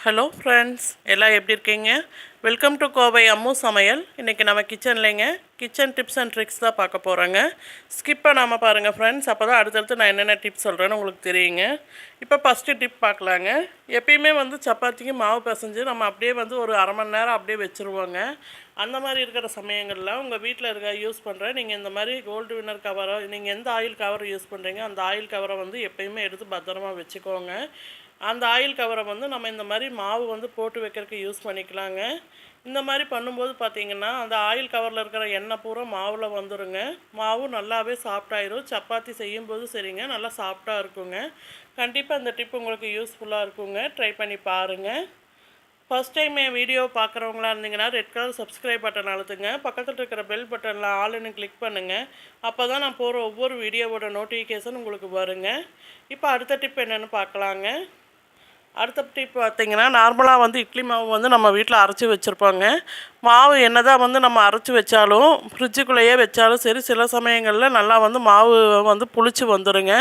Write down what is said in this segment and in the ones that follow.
Hello friends, எல்லாம் எப்படி இருக்கீங்க? வெல்கம் டு கோவை அம்மு சமையல். இன்றைக்கி நம்ம கிச்சன்லேங்க கிச்சன் டிப்ஸ் அண்ட் ட்ரிக்ஸ் தான் பார்க்க போகிறோங்க. ஸ்கிப் பண்ணாமல் பாருங்கள் ஃப்ரெண்ட்ஸ், அப்போ தான் அடுத்தடுத்து நான் என்னென்ன டிப்ஸ் சொல்கிறேன்னு உங்களுக்கு தெரியுங்க. இப்போ ஃபஸ்ட்டு டிப் பார்க்கலாங்க. எப்பயுமே சப்பாத்திக்கு மாவு பிசைஞ்சு நம்ம அப்படியே ஒரு அரை மணி நேரம் அப்படியே வச்சுருவோங்க. அந்த மாதிரி இருக்கிற சமயங்களில் உங்கள் வீட்டில் யூஸ் பண்ணுற நீங்கள் இந்த மாதிரி கோல்டு வின்னர் கவரோ, நீங்கள் எந்த ஆயில் கவர் யூஸ் பண்ணுறீங்க அந்த ஆயில் கவரை எப்பயுமே எடுத்து பத்திரமா வச்சுக்கோங்க. அந்த ஆயில் கவரை நம்ம இந்த மாதிரி மாவு போட்டு வைக்கிறதுக்கு யூஸ் பண்ணிக்கலாங்க. இந்த மாதிரி பண்ணும்போது பார்த்திங்கன்னா அந்த ஆயில் கவரில் இருக்கிற எண்ணெய் பூரா மாவில் வந்துடுங்க. மாவு நல்லாவே சாஃப்டாயிரும். சப்பாத்தி செய்யும்போது சரிங்க, நல்லா சாஃப்டாக இருக்குங்க. கண்டிப்பாக இந்த டிப் உங்களுக்கு யூஸ்ஃபுல்லாக இருக்குங்க. ட்ரை பண்ணி பாருங்கள். ஃபஸ்ட் டைம் என் வீடியோ பார்க்குறவங்களா இருந்தீங்கன்னா ரெட் கலர் சப்ஸ்கிரைப் பட்டன் அழுத்துங்க. பக்கத்தில் இருக்கிற பெல் பட்டனில் ஆல்னு கிளிக் பண்ணுங்கள். அப்போ தான் நான் போகிற ஒவ்வொரு வீடியோவோட நோட்டிஃபிகேஷன் உங்களுக்கு வருங்க. இப்போ அடுத்த டிப் என்னென்னு பார்க்கலாங்க. அடுத்த டிப் பார்த்திங்கன்னா, நார்மலாக இட்லி மாவு நம்ம வீட்டில் அரைச்சி வச்சுருப்போங்க. மாவு என்ன தான் நம்ம அரைச்சி வச்சாலும் ஃப்ரிட்ஜுக்குள்ளேயே வச்சாலும் சரி, சில சமயங்களில் நல்லா மாவு புளிச்சு வந்துடுங்க.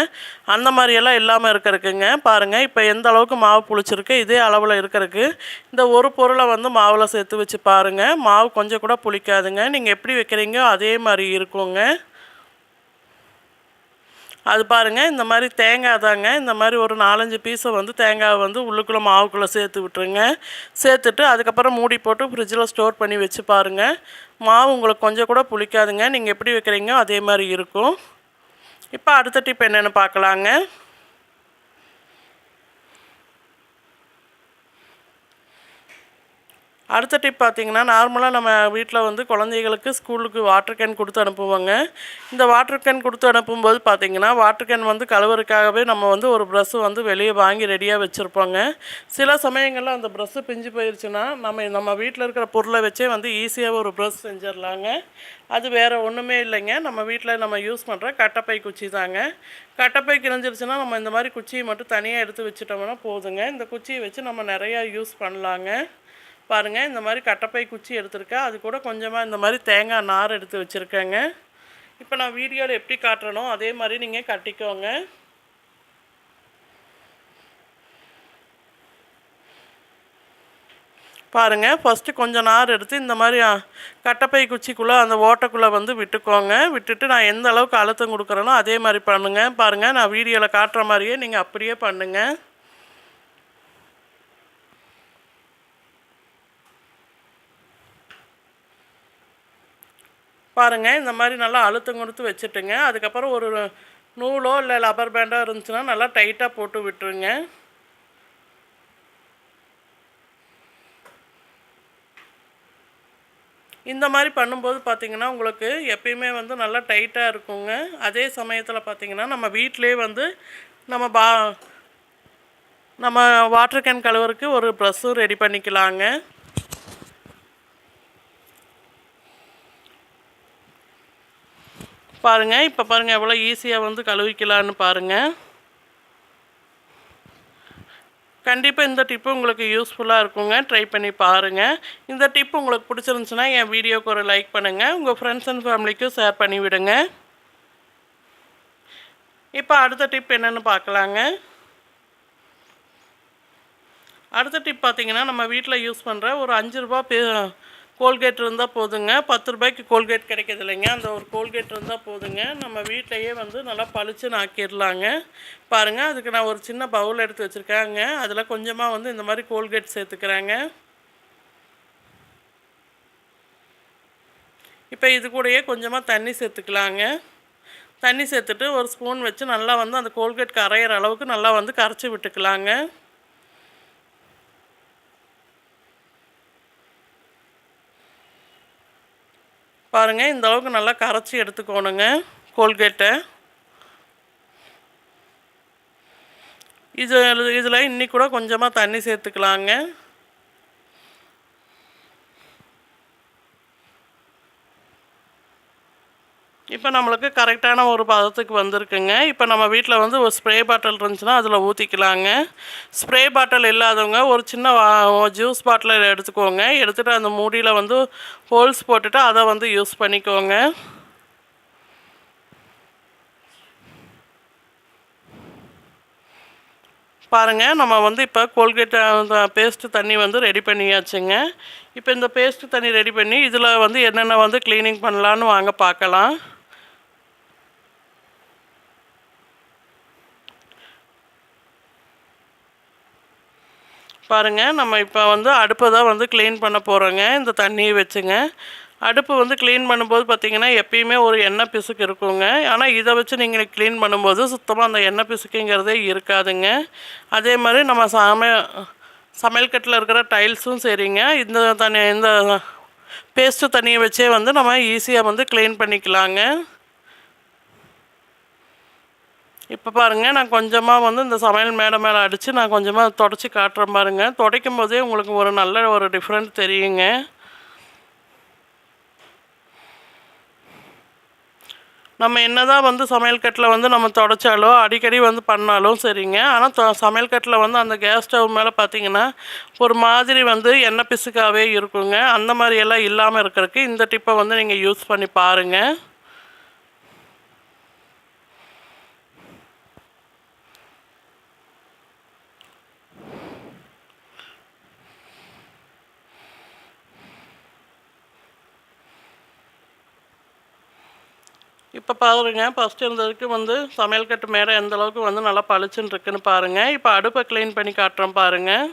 அந்த மாதிரியெல்லாம் இல்லாமல் இருக்கிறதுக்குங்க பாருங்கள். இப்போ எந்த அளவுக்கு மாவு புளிச்சிருக்கு இதே அளவில் இருக்கிறதுக்கு இந்த ஒரு பொருளை மாவில் சேர்த்து வச்சு பாருங்கள். மாவு கொஞ்சம் கூட புளிக்காதுங்க. நீங்கள் எப்படி வைக்கிறீங்க அதே மாதிரி இருக்குங்க. அது பாருங்கள், இந்த மாதிரி தேங்காய் தாங்க. இந்த மாதிரி ஒரு 4-5 பீஸை தேங்காய் உள்ளுக்குள்ளே மாவுக்குள்ளே சேர்த்து விட்டுருங்க. சேர்த்துட்டு அதுக்கப்புறம் மூடி போட்டு ஃப்ரிட்ஜில் ஸ்டோர் பண்ணி வச்சு பாருங்கள். மாவு உங்களுக்கு கொஞ்சம் கூட புளிக்காதுங்க. நீங்கள் எப்படி வைக்கிறீங்க அதே மாதிரி இருக்கும். இப்போ அடுத்த டிப் என்னென்னு பார்க்கலாங்க. அடுத்த டிப் பார்த்திங்கன்னா, நார்மலாக நம்ம வீட்டில் குழந்தைகளுக்கு ஸ்கூலுக்கு வாட்டர் கேன் கொடுத்து அனுப்புவோங்க. இந்த வாட்டர் கேன் கொடுத்து அனுப்பும்போது பார்த்திங்கன்னா, வாட்டர் கேன் கழுவுறதுக்காகவே நம்ம ஒரு ப்ரஷ்ஷு வெளியே வாங்கி ரெடியாக வச்சுருப்போங்க. சில சமயங்களில் அந்த ப்ரஷ்ஷு பிஞ்சு போயிடுச்சுன்னா நம்ம வீட்டில் இருக்கிற பொருளை வச்சே ஈஸியாக ஒரு ப்ரஷ் செஞ்சிடலாங்க. அது வேறு ஒன்றுமே இல்லைங்க. நம்ம வீட்டில் நம்ம யூஸ் பண்ணுற கட்டைப்பை குச்சி தாங்க. கட்டைப்பை கிழிஞ்சிருச்சுன்னா நம்ம இந்த மாதிரி குச்சியை மட்டும் தனியாக எடுத்து வச்சுட்டோம்னா போதுங்க. இந்த குச்சியை வச்சு நம்ம நிறையா யூஸ் பண்ணலாங்க. பாருங்கள், இந்த மாதிரி கட்டைப்பை குச்சி எடுத்துருக்கேன். அது கூட கொஞ்சமாக இந்த மாதிரி தேங்காய் நார் எடுத்து வச்சுருக்கேங்க. இப்போ நான் வீடியோவில் எப்படி காட்டுறனோ அதே மாதிரி நீங்கள் கட்டிக்கோங்க. பாருங்கள், ஃபஸ்ட்டு கொஞ்சம் நார் எடுத்து இந்த மாதிரி கட்டைப்பை குச்சிக்குள்ளே அந்த ஓட்டைக்குள்ளே விட்டுக்கோங்க. விட்டுட்டு நான் எந்த அளவுக்கு அழுத்தம் கொடுக்குறேனோ அதே மாதிரி பண்ணுங்கள். பாருங்கள், நான் வீடியோவில் காட்டுற மாதிரியே நீங்கள் அப்படியே பண்ணுங்கள். பாருங்கள், இந்த மாதிரி நல்லா அழுத்தம் கொடுத்து வச்சுட்டுங்க. அதுக்கப்புறம் ஒரு நூலோ இல்லை ரப்பர் பேண்டோ இருந்துச்சுன்னா நல்லா டைட்டாக போட்டு விட்டுருங்க. இந்த மாதிரி பண்ணும்போது பார்த்திங்கன்னா உங்களுக்கு எப்பயுமே நல்லா டைட்டாக இருக்குங்க. அதே சமயத்தில் பார்த்திங்கன்னா நம்ம வீட்டிலே நம்ம வாட்டர் கேன் கழுவுறதுக்கு ஒரு ப்ரஷ்ஷும் ரெடி பண்ணிக்கலாங்க. பாருங்கள், இப்போ பாருங்கள் எவ்வளோ ஈஸியாக கழுவிக்கலான்னு பாருங்கள். கண்டிப்பாக இந்த டிப்பு உங்களுக்கு யூஸ்ஃபுல்லாக இருக்குங்க. ட்ரை பண்ணி பாருங்கள். இந்த டிப் உங்களுக்கு பிடிச்சிருந்துச்சுன்னா என் வீடியோக்கு ஒரு லைக் பண்ணுங்கள். உங்கள் ஃப்ரெண்ட்ஸ் அண்ட் ஃபேமிலிக்கும் ஷேர் பண்ணி விடுங்க. இப்போ அடுத்த டிப் என்னென்னு பார்க்கலாங்க. அடுத்த டிப் பார்த்திங்கன்னா, நம்ம வீட்டில் யூஸ் பண்ணுற ஒரு 5 ரூபா கோல்கேட் இருந்தால் போதுங்க. 10 ரூபாய்க்கு கோல்கேட் கிடைக்கிது இல்லைங்க, அந்த ஒரு கோல்கேட் இருந்தால் போதுங்க. நம்ம வீட்டிலையே நல்லா பளிச்சுன்னு ஆக்கிடலாங்க. பாருங்கள், அதுக்கு நான் ஒரு சின்ன பவுல் எடுத்து வச்சுருக்கேங்க. அதில் கொஞ்சமாக இந்த மாதிரி கோல்கேட் சேர்த்துக்கிறேங்க. இப்போ இது கூடயே கொஞ்சமாக தண்ணி சேர்த்துக்கலாங்க. தண்ணி சேர்த்துட்டு ஒரு ஸ்பூன் வச்சு நல்லா அந்த கோல்கேட் கரையிற அளவுக்கு நல்லா கரைச்சி விட்டுக்கலாங்க. பாருங்கள், இந்த அளவுக்கு நல்லா கரைச்சி எடுத்துக்கோணுங்க கோல்கேட்டை. இதில் இன்னி கூட கொஞ்சமாக தண்ணி சேர்த்துக்கலாங்க. இப்போ நம்மளுக்கு கரெக்டான ஒரு பதத்துக்கு வந்திருக்குங்க. இப்போ நம்ம வீட்டில் ஒரு ஸ்ப்ரே பாட்டில் இருந்துச்சுன்னா அதில் ஊற்றிக்கலாங்க. ஸ்ப்ரே பாட்டில் இல்லாதவங்க ஒரு சின்ன ஜூஸ் பாட்டில் எடுத்துக்கோங்க. எடுத்துகிட்டு அந்த மூடியில் ஹோல்ஸ் போட்டுட்டு அதை யூஸ் பண்ணிக்கோங்க. பாருங்கள், நம்ம வந்து இப்போ கோல்கேட் பேஸ்ட்டு தண்ணி வந்து ரெடி பண்ணியாச்சுங்க. இப்போ இந்த பேஸ்ட்டு தண்ணி ரெடி பண்ணி இதில் வந்து என்னென்ன வந்து க்ளீனிங் பண்ணலான்னு வாங்க பார்க்கலாம். பாருங்கள், நம்ம இப்போ வந்து அடுப்பை தான் வந்து க்ளீன் பண்ண போகிறோங்க இந்த தண்ணியை வச்சுங்க. அடுப்பு வந்து க்ளீன் பண்ணும்போது பார்த்திங்கன்னா எப்பயுமே ஒரு எண்ணெய் பிசுக்கு இருக்குங்க. ஆனால் இதை வச்சு நீங்கள் க்ளீன் பண்ணும்போது சுத்தமாக அந்த எண்ணெய் பிசுக்குங்கிறதே இருக்காதுங்க. அதே மாதிரி நம்ம சமையல் கட்டில் இருக்கிற டைல்ஸும் சரிங்க, இந்த பேஸ்ட்டு தண்ணியை வச்சே வந்து நம்ம ஈஸியாக வந்து க்ளீன் பண்ணிக்கலாங்க. இப்போ பாருங்கள், நான் கொஞ்சமாக வந்து இந்த சமையல் மேலே அடித்து நான் கொஞ்சமாக தொடச்சி காட்டுறேன் பாருங்கள். துடைக்கும் போதே உங்களுக்கு ஒரு நல்ல ஒரு டிஃப்ரெண்ட் தெரியுங்க. நம்ம என்ன தான் வந்து சமையல் கட்டில் வந்து நம்ம தொடச்சாலோ அடிக்கடி வந்து பண்ணாலும் சரிங்க, ஆனால் சமையல் கட்டில் வந்து அந்த கேஸ் ஸ்டவ் மேலே பார்த்திங்கன்னா ஒரு மாதிரி வந்து எண்ணெய் பிசுக்காகவே இருக்குங்க. அந்த மாதிரியெல்லாம் இல்லாமல் இருக்கிறதுக்கு இந்த டிப்பை வந்து நீங்கள் யூஸ் பண்ணி பாருங்கள். இப்போ பாருங்கள், ஃபஸ்ட்டு இருந்ததுக்கு வந்து சமையல் கட்டு மேலே எந்த அளவுக்கு வந்து நல்லா பளிச்சுன்னு இருக்குன்னு பாருங்கள். இப்போ அடுப்பை க்ளீன் பண்ணி காட்டுறோம் பாருங்கள்.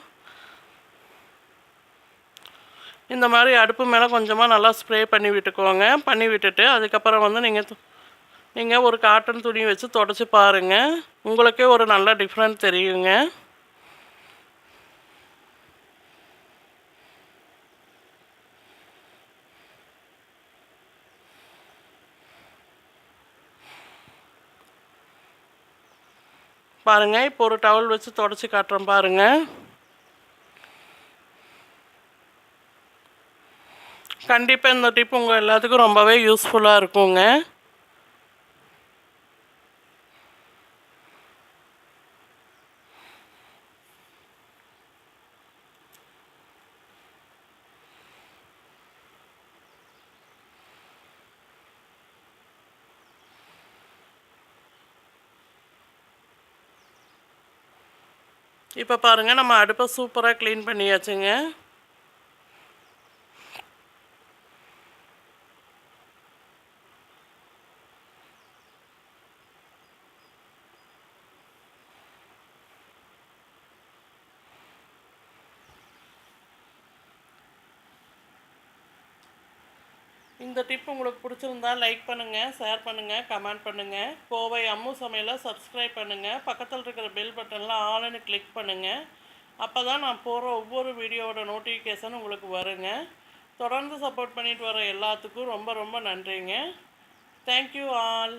இந்த மாதிரி அடுப்பு மேலே கொஞ்சமாக நல்லா ஸ்ப்ரே பண்ணி விட்டுக்கோங்க. பண்ணி விட்டுட்டு அதுக்கப்புறம் வந்து நீங்கள் ஒரு காட்டன் துணி வச்சு தொடச்சி பாருங்கள். உங்களுக்கே ஒரு நல்ல டிஃப்ரெண்ட் தெரியுங்க. பாருங்கள், இப்போ ஒரு டவல் வச்சு தொடச்சி காட்டுறோம் பாருங்கள். கண்டிப்பாக இந்த டிப் உங்கள் எல்லாத்துக்கும் ரொம்பவே யூஸ்ஃபுல்லாக இருக்குங்க. இப்போ பாருங்கள், நம்ம அடுப்பை சூப்பராக க்ளீன் பண்ணியாச்சுங்க. இந்த டிப் உங்களுக்கு பிடிச்சிருந்தா லைக் பண்ணுங்கள், ஷேர் பண்ணுங்கள், கமெண்ட் பண்ணுங்கள். கோவை அம்மு சமையலை சப்ஸ்கிரைப் பண்ணுங்கள். பக்கத்தில் இருக்கிற பெல் பட்டனில் ஆல்னு கிளிக் பண்ணுங்கள். அப்போ தான் நான் போகிற ஒவ்வொரு வீடியோவோட நோட்டிஃபிகேஷன் உங்களுக்கு வருங்க. தொடர்ந்து சப்போர்ட் பண்ணிட்டு வர எல்லாத்துக்கும் ரொம்ப ரொம்ப நன்றிங்க. Thank you all.